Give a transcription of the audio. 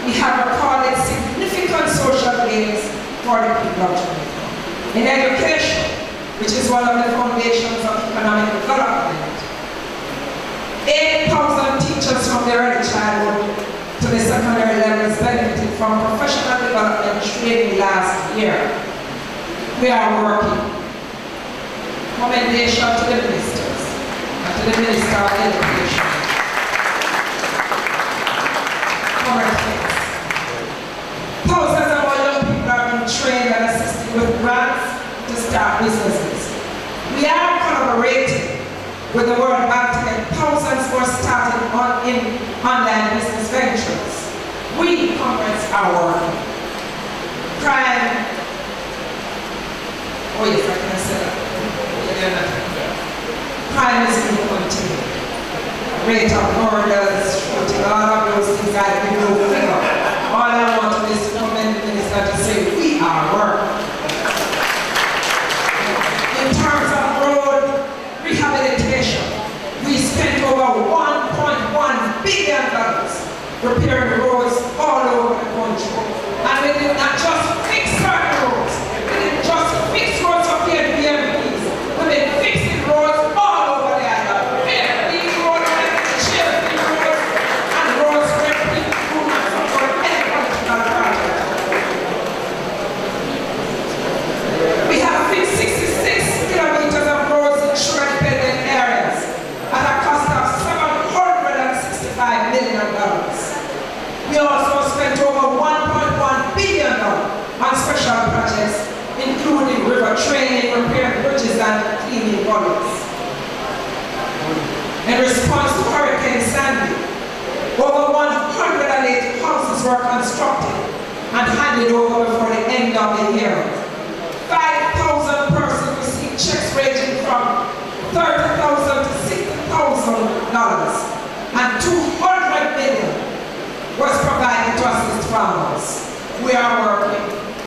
we have recorded significant social gains for the people of Jamaica. In education, which is one of the foundations of economic development, 8,000 teachers from the early childhood to the secondary levels benefited from professional development training last year. We are working. Commendation to the ministers and to the Minister of Education. Thousands of our young people are being trained and assisted with grants to start businesses. We are collaborating with the World Bank to get thousands more started in online business ventures. We, Congress, are working. Crime. Oh yes, I can say that. Crime is going to continue. Rate of murders, shooting, all of those things I can no figure. All I want is to commend the minister to say we are working. In terms of road rehabilitation, we spent over $1.1 billion repairing roads all over the country. And we did not just fix certain roads, we didn't just fix roads up here at PNPs, we did fixing roads all over the island. Big roads, children roads, and roads where people do not support any political project. We have fixed 66 kilometers of roads in shore-dependent areas at a cost of $765 million. We also spent over $1.1 billion on special projects, including river training, repairing bridges, and cleaning gullies. In response to Hurricane Sandy, over 180 houses were constructed and handed over before the end of the year.